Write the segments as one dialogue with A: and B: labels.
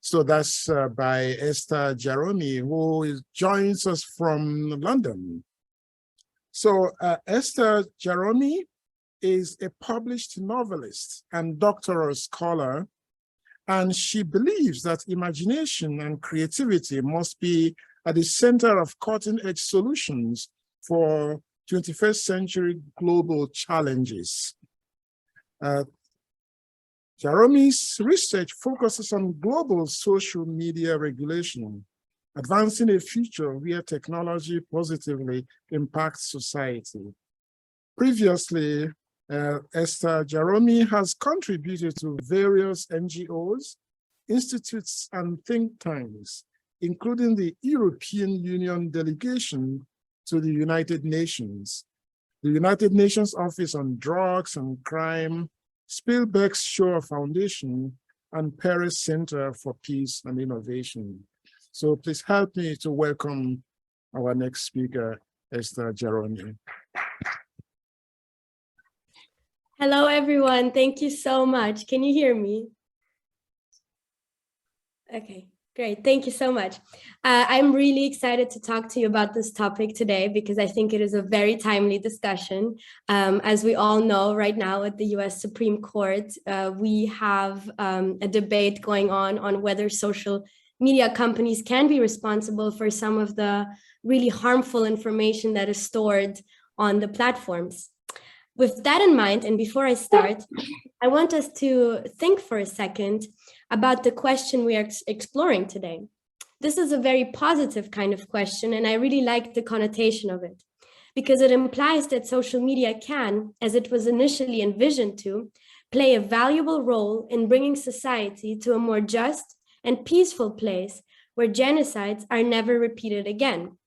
A: So that's by Esther Jaromi, who joins us from London. So Esther Jaromi is a published novelist and doctoral scholar, and she believes that imagination and creativity must be at the center of cutting-edge solutions for 21st century global challenges. Jaromi's research focuses on global social media regulation, advancing a future where technology positively impacts society. Previously, Esther Jaromi has contributed to various NGOs, institutes, and think tanks, including the European Union delegation to the United Nations, the United Nations Office on Drugs and Crime, Spielberg's Shoah Foundation, and Paris Center for Peace and Innovation. So please help me to welcome our next speaker, Esther Jaromi.
B: Hello, everyone. Thank you so much. Can you hear me? Okay. Great, thank you so much. I'm really excited to talk to you about this topic today because I think it is a very timely discussion. As we all know, right now at the US Supreme Court, we have a debate going on whether social media companies can be responsible for some of the really harmful information that is stored on the platforms. With that in mind, and before I start, I want us to think for a second about the question we are exploring today. This is a very positive kind of question, and I really like the connotation of it, because it implies that social media can, as it was initially envisioned to, play a valuable role in bringing society to a more just and peaceful place where genocides are never repeated again.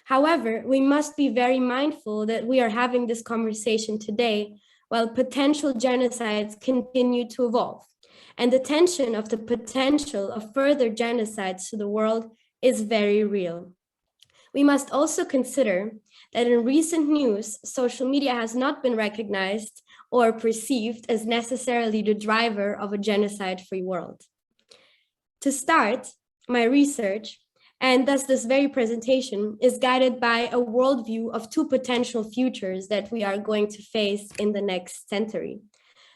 B: However, we must be very mindful that we are having this conversation today while potential genocides continue to evolve. And the tension of the potential of further genocides to the world is very real. We must also consider that in recent news, social media has not been recognized or perceived as necessarily the driver of a genocide-free world. To start, my research, and thus this very presentation, is guided by a worldview of two potential futures that we are going to face in the next century.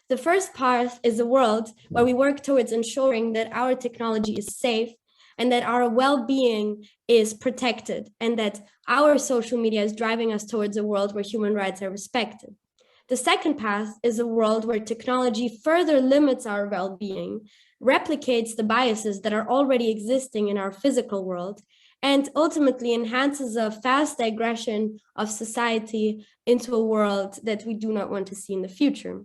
B: The first path is a world where we work towards ensuring that our technology is safe and that our well-being is protected and that our social media is driving us towards a world where human rights are respected. The second path is a world where technology further limits our well-being, replicates the biases that are already existing in our physical world, and ultimately enhances a fast digression of society into a world that we do not want to see in the future.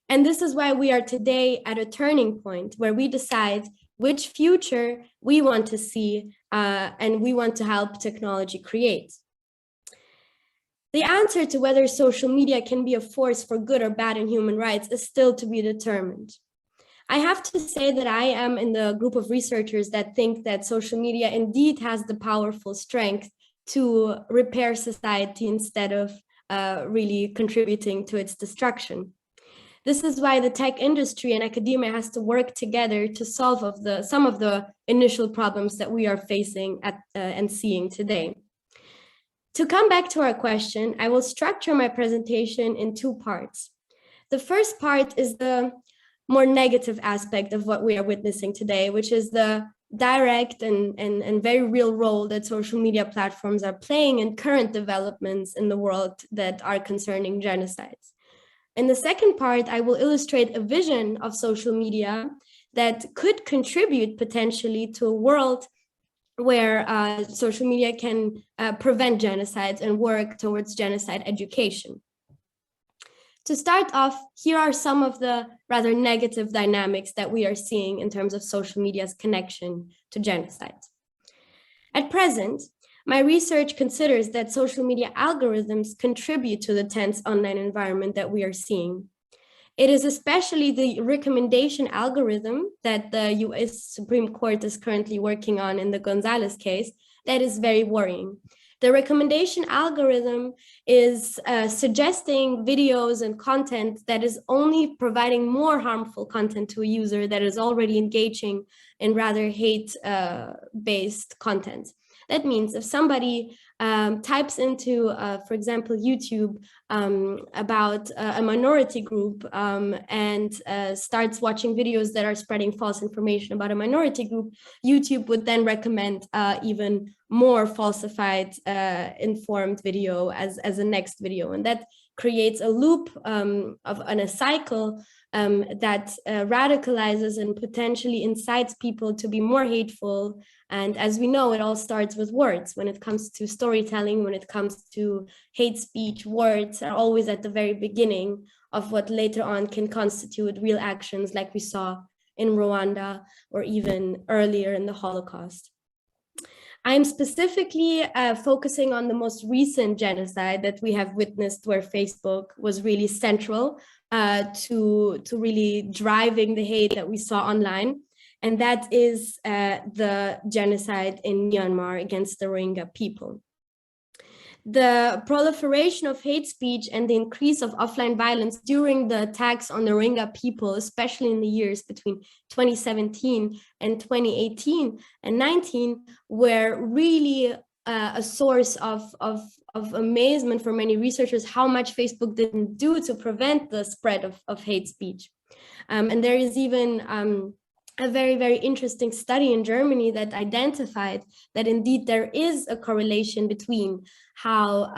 B: And this is why we are today at a turning point where we decide which future we want to see and we want to help technology create. The answer to whether social media can be a force for good or bad in human rights is still to be determined. I have to say that I am in the group of researchers that think that social media indeed has the powerful strength to repair society instead of really contributing to its destruction. This is why the tech industry and academia has to work together to solve some of the initial problems that we are facing and seeing today. To come back to our question, I will structure my presentation in two parts. The first part is the more negative aspect of what we are witnessing today, which is the direct and very real role that social media platforms are playing in current developments in the world that are concerning genocides. In the second part, I will illustrate a vision of social media that could contribute potentially to a world where social media can prevent genocides and work towards genocide education. To start off, here are some of the rather negative dynamics that we are seeing in terms of social media's connection to genocide. At present, my research considers that social media algorithms contribute to the tense online environment that we are seeing. It is especially the recommendation algorithm that the US Supreme Court is currently working on in the Gonzalez case that is very worrying. The recommendation algorithm is suggesting videos and content that is only providing more harmful content to a user that is already engaging in rather hate-based content. That means if somebody types into, for example, YouTube about a minority group and starts watching videos that are spreading false information about a minority group, YouTube would then recommend even more falsified informed video as a next video. And that creates a loop and a cycle that radicalizes and potentially incites people to be more hateful. And as we know, it all starts with words. When it comes to storytelling, when it comes to hate speech, words are always at the very beginning of what later on can constitute real actions, like we saw in Rwanda or even earlier in the Holocaust. I'm specifically focusing on the most recent genocide that we have witnessed, where Facebook was really central to really driving the hate that we saw online. And that is the genocide in Myanmar against the Rohingya people. The proliferation of hate speech and the increase of offline violence during the attacks on the Rohingya people, especially in the years between 2017 and 2018 and 19, were really a source of amazement for many researchers how much Facebook didn't do to prevent the spread of hate speech. And there is even a very, very interesting study in Germany that identified that indeed there is a correlation between how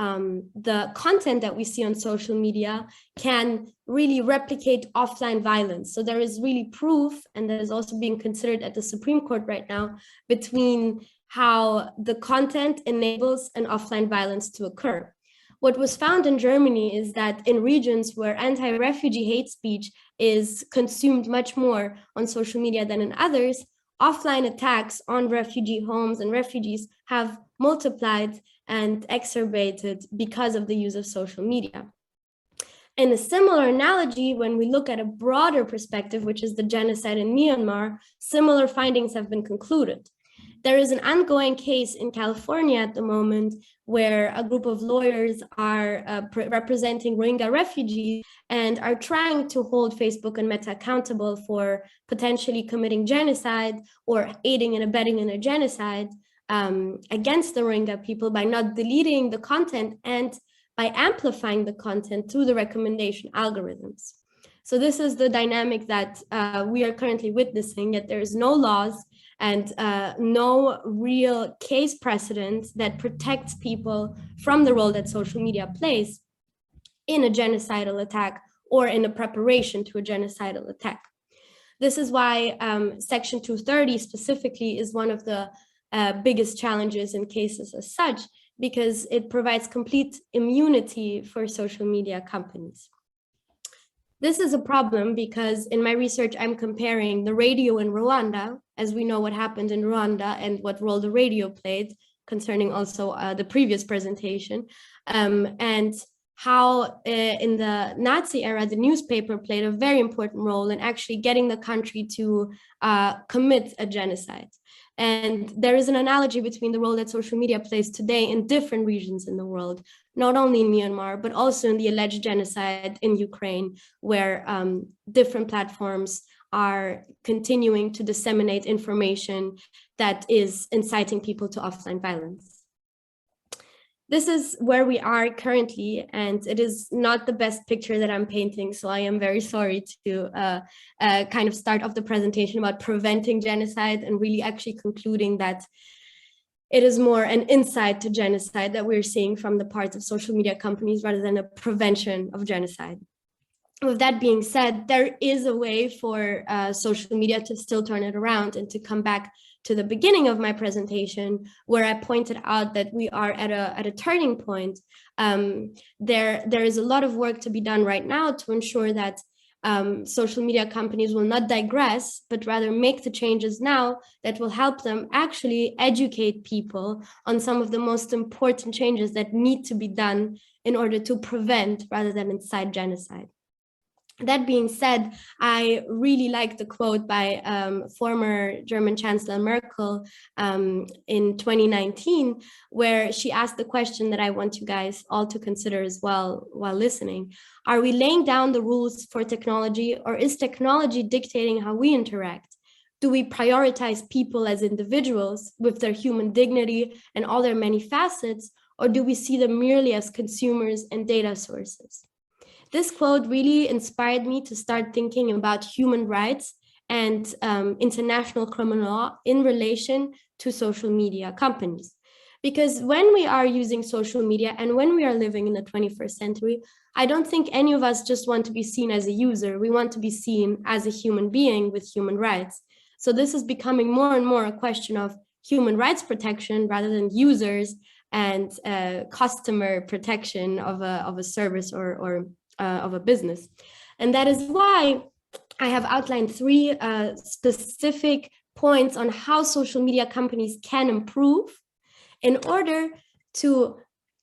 B: the content that we see on social media can really replicate offline violence. So there is really proof, and that is also being considered at the Supreme Court right now, between how the content enables an offline violence to occur. What was found in Germany is that in regions where anti-refugee hate speech is consumed much more on social media than in others, offline attacks on refugee homes and refugees have multiplied and exacerbated because of the use of social media. In a similar analogy, when we look at a broader perspective, which is the genocide in Myanmar, similar findings have been concluded. There is an ongoing case in California at the moment where a group of lawyers are representing Rohingya refugees and are trying to hold Facebook and Meta accountable for potentially committing genocide or aiding and abetting in a genocide against the Rohingya people by not deleting the content and by amplifying the content through the recommendation algorithms. So this is the dynamic that we are currently witnessing, yet there is no laws and no real case precedent that protects people from the role that social media plays in a genocidal attack or in a preparation to a genocidal attack. This is why Section 230 specifically is one of the biggest challenges in cases as such, because it provides complete immunity for social media companies. This is a problem because in my research, I'm comparing the radio in Rwanda, as we know what happened in Rwanda and what role the radio played, concerning also the previous presentation, and how in the Nazi era, the newspaper played a very important role in actually getting the country to commit a genocide. And there is an analogy between the role that social media plays today in different regions in the world, not only in Myanmar, but also in the alleged genocide in Ukraine, where different platforms are continuing to disseminate information that is inciting people to offline violence. This is where we are currently, and it is not the best picture that I'm painting, so I am very sorry to kind of start off the presentation about preventing genocide and really actually concluding that it is more an insight to genocide that we're seeing from the part of social media companies rather than a prevention of genocide. With that being said, there is a way for social media to still turn it around and to come back to the beginning of my presentation, where I pointed out that we are at a turning point. There is a lot of work to be done right now to ensure that social media companies will not digress, but rather make the changes now that will help them actually educate people on some of the most important changes that need to be done in order to prevent rather than incite genocide. That being said, I really like the quote by former German Chancellor Merkel in 2019, where she asked the question that I want you guys all to consider as well while listening. Are we laying down the rules for technology, or is technology dictating how we interact? Do we prioritize people as individuals with their human dignity and all their many facets, or do we see them merely as consumers and data sources? This quote really inspired me to start thinking about human rights and international criminal law in relation to social media companies. Because when we are using social media and when we are living in the 21st century, I don't think any of us just want to be seen as a user. We want to be seen as a human being with human rights. So this is becoming more and more a question of human rights protection rather than users and customer protection of a service or of a business. And that is why I have outlined 3 specific points on how social media companies can improve in order to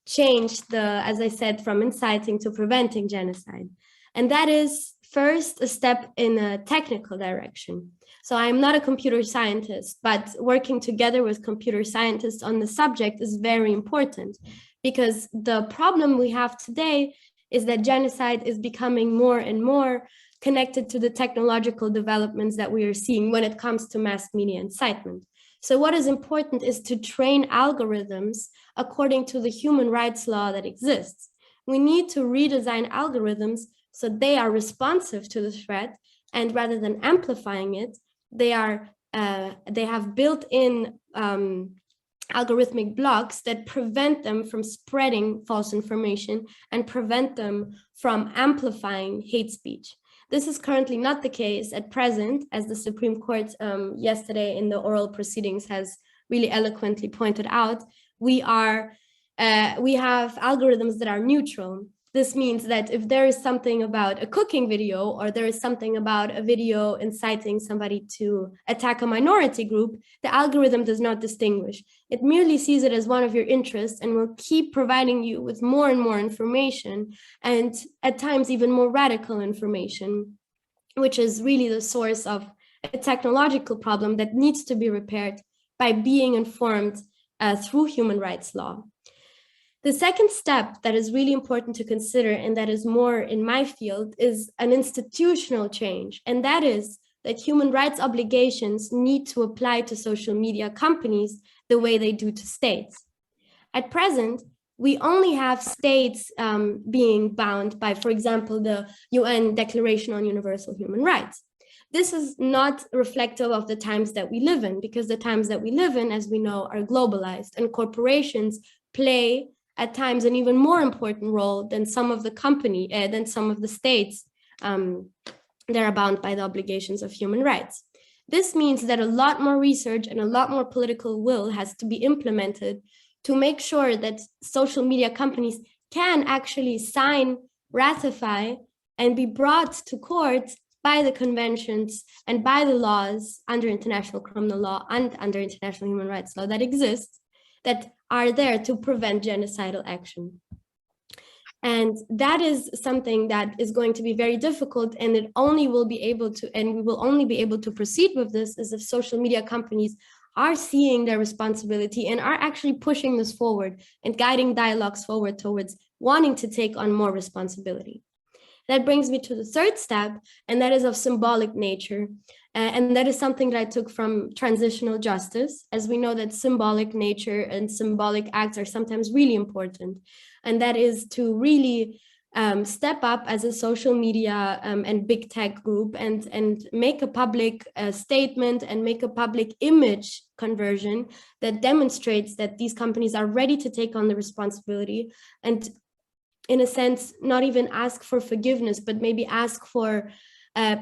B: change as I said, from inciting to preventing genocide. And that is first a step in a technical direction. So I'm not a computer scientist, but working together with computer scientists on the subject is very important, because the problem we have today is that genocide is becoming more and more connected to the technological developments that we are seeing when it comes to mass media incitement. So what is important is to train algorithms according to the human rights law that exists. We need to redesign algorithms so they are responsive to the threat, and rather than amplifying it, they have built-in algorithmic blocks that prevent them from spreading false information and prevent them from amplifying hate speech. This is currently not the case at present, as the Supreme Court yesterday in the oral proceedings has really eloquently pointed out. We have algorithms that are neutral. This means that if there is something about a cooking video, or there is something about a video inciting somebody to attack a minority group, the algorithm does not distinguish. It merely sees it as one of your interests and will keep providing you with more and more information, and at times even more radical information, which is really the source of a technological problem that needs to be repaired by being informed through human rights law. The second step that is really important to consider, and that is more in my field, is an institutional change. And that is that human rights obligations need to apply to social media companies the way they do to states. At present, we only have states being bound by, for example, the UN Declaration on Universal Human Rights. This is not reflective of the times that we live in, because the times that we live in, as we know, are globalized, and corporations play at times an even more important role than some of the states that are bound by the obligations of human rights. This means that a lot more research and a lot more political will has to be implemented to make sure that social media companies can actually sign, ratify, and be brought to court by the conventions and by the laws under international criminal law and under international human rights law that exist, that are there to prevent genocidal action. And that is something that is going to be very difficult, and we will only be able to proceed with this is if social media companies are seeing their responsibility and are actually pushing this forward and guiding dialogues forward towards wanting to take on more responsibility. That brings me to the third step, and that is of symbolic nature. And that is something that I took from transitional justice, as we know that symbolic nature and symbolic acts are sometimes really important. And that is to really step up as a social media and big tech group and make a public statement and make a public image conversion that demonstrates that these companies are ready to take on the responsibility, and in a sense, not even ask for forgiveness, but maybe ask for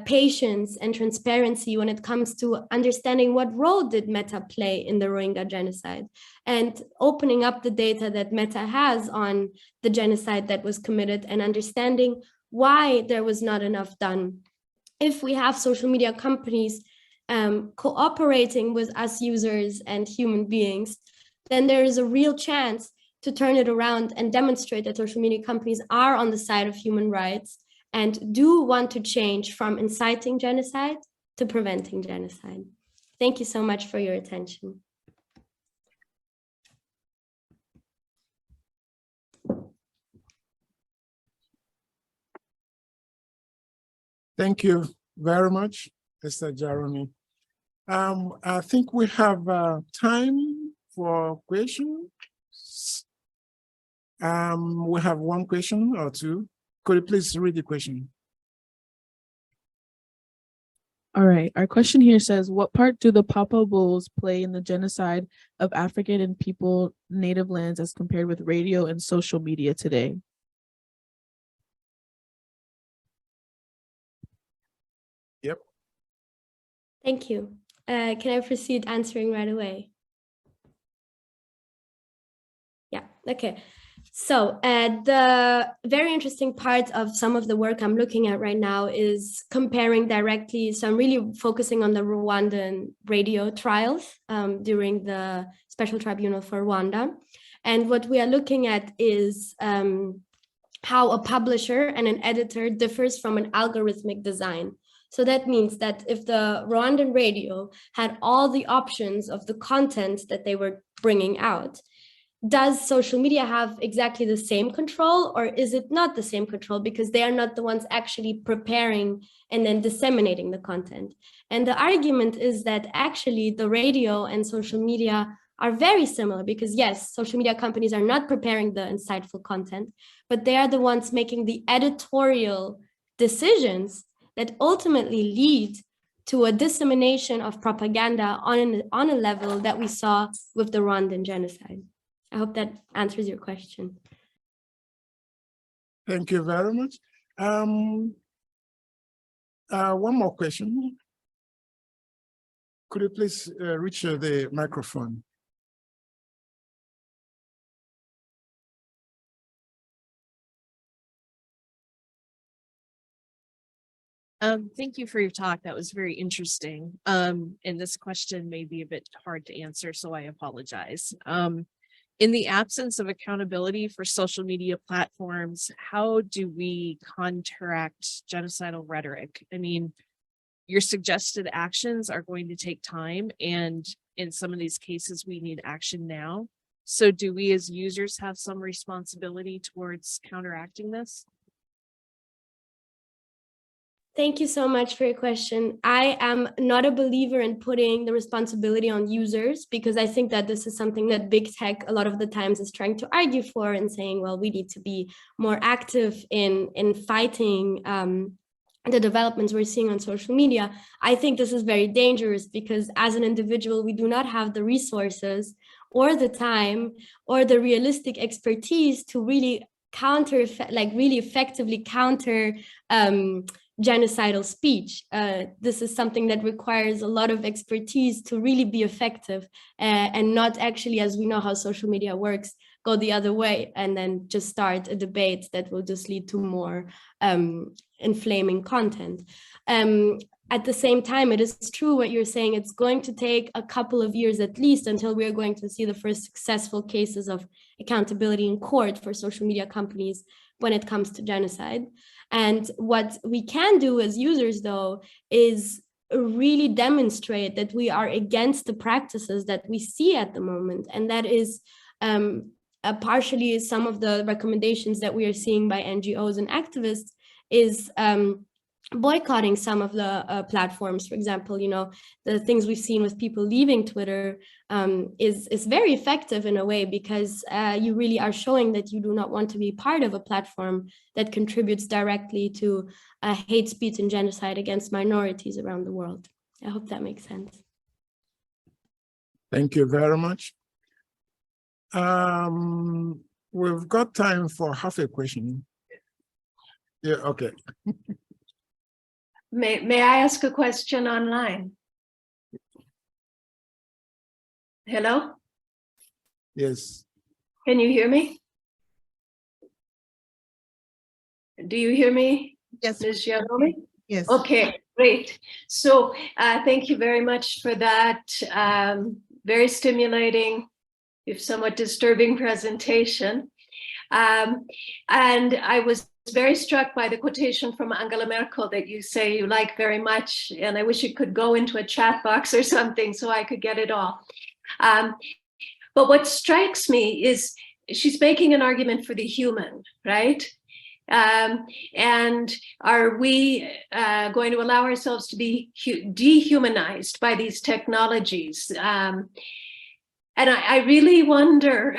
B: patience and transparency when it comes to understanding what role did Meta play in the Rohingya genocide, and opening up the data that Meta has on the genocide that was committed, and understanding why there was not enough done. If we have social media companies cooperating with us users and human beings, then there is a real chance to turn it around and demonstrate that social media companies are on the side of human rights and do want to change from inciting genocide to preventing genocide. Thank you so much for your attention.
A: Thank you very much, Esther Jaromi. I think we have time for questions. We have one question or two. Could you please read the question?
C: All right, our question here says, what part do the Papa Bulls play in the genocide of African and people native lands as compared with radio and social media today?
A: Yep.
B: Thank you. Can I proceed answering right away? Yeah, okay. So the very interesting part of some of the work I'm looking at right now is comparing directly. So I'm really focusing on the Rwandan radio trials during the Special Tribunal for Rwanda. And what we are looking at is how a publisher and an editor differs from an algorithmic design. So that means that if the Rwandan radio had all the options of the content that they were bringing out, does social media have exactly the same control, or is it not the same control because they are not the ones actually preparing and then disseminating the content? And the argument is that actually the radio and social media are very similar because yes, social media companies are not preparing the insightful content, but they are the ones making the editorial decisions that ultimately lead to a dissemination of propaganda on a level that we saw with the Rwandan genocide. I hope that answers your question.
A: Thank you very much. One more question. Could you please reach the microphone?
D: Thank you for your talk. That was very interesting. And this question may be a bit hard to answer, so I apologize. In the absence of accountability for social media platforms, how do we counteract genocidal rhetoric? I mean, your suggested actions are going to take time, and in some of these cases, we need action now. So do we as users have some responsibility towards counteracting this?
B: Thank you so much for your question. I am not a believer in putting the responsibility on users because I think that this is something that big tech a lot of the times is trying to argue for and saying, well, we need to be more active in fighting the developments we're seeing on social media. I think this is very dangerous because as an individual, we do not have the resources or the time or the realistic expertise to really really effectively counter genocidal speech. This is something that requires a lot of expertise to really be effective and not actually, as we know how social media works, go the other way and then just start a debate that will just lead to more inflaming content. At the same time, it is true what you're saying. It's going to take a couple of years at least until we are going to see the first successful cases of accountability in court for social media companies when it comes to genocide. And what we can do as users, though, is really demonstrate that we are against the practices that we see at the moment. And that is partially some of the recommendations that we are seeing by NGOs and activists is boycotting some of the platforms. For example, you know, the things we've seen with people leaving Twitter is very effective in a way because you really are showing that you do not want to be part of a platform that contributes directly to hate speech and genocide against minorities around the world. I hope that makes sense.
A: Thank you very much. We've got time for half a question. Yeah, okay.
E: May I ask a question online? Hello?
A: Yes.
E: Can you hear me? Do you hear me?
D: Yes.
E: Ms. Jaromi?
D: Yes.
E: Okay, great. So thank you very much for that very stimulating, if somewhat disturbing presentation. And I was very struck by the quotation from Angela Merkel that you say you like very much, and I wish it could go into a chat box or something so I could get it all. But what strikes me is she's making an argument for the human, right? And are we going to allow ourselves to be dehumanized by these technologies? And I really wonder,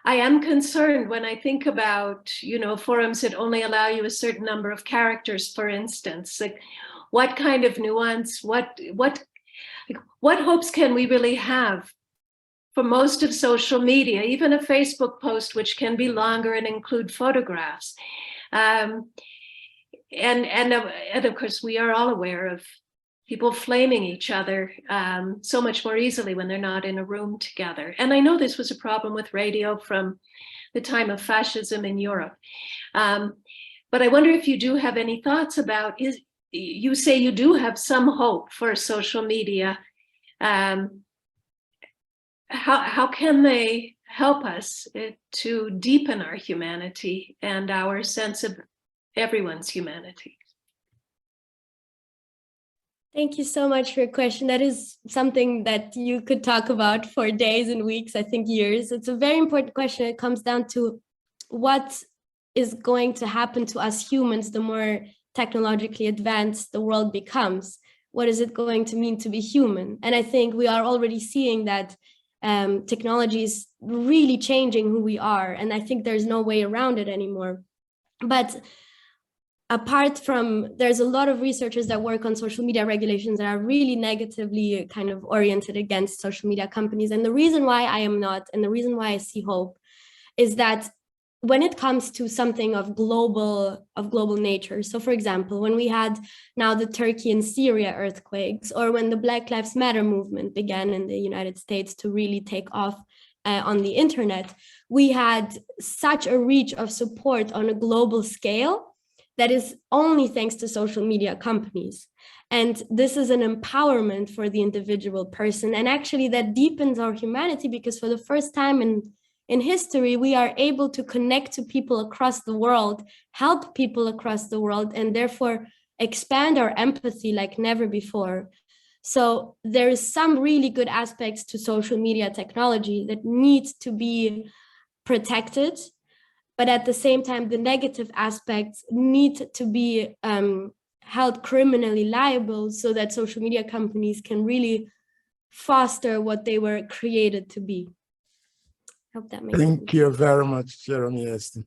E: I am concerned when I think about, forums that only allow you a certain number of characters, for instance. Like, what kind of nuance, what hopes can we really have for most of social media, even a Facebook post, which can be longer and include photographs? And of course, we are all aware of people flaming each other so much more easily when they're not in a room together. And I know this was a problem with radio from the time of fascism in Europe. But I wonder if you do have any thoughts about, you say you do have some hope for social media. How can they help us to deepen our humanity and our sense of everyone's humanity?
B: Thank you so much for your question. That is something that you could talk about for days and weeks, I think years. It's a very important question. It comes down to what is going to happen to us humans the more technologically advanced the world becomes. What is it going to mean to be human? And I think we are already seeing that technology is really changing who we are. And I think there's no way around it anymore. But apart from, there's a lot of researchers that work on social media regulations that are really negatively kind of oriented against social media companies. And the reason why I am not, and the reason why I see hope, is that when it comes to something of global nature, so for example, when we had now the Turkey and Syria earthquakes, or when the Black Lives Matter movement began in the United States to really take off on the internet, we had such a reach of support on a global scale that is only thanks to social media companies. And this is an empowerment for the individual person. And actually that deepens our humanity, because for the first time in history, we are able to connect to people across the world, help people across the world, and therefore expand our empathy like never before. So there is some really good aspects to social media technology that need to be protected, but at the same time, the negative aspects need to be held criminally liable so that social media companies can really foster what they were created to be. Hope that makes sense.
A: Thank you very much, Jaromi Esther.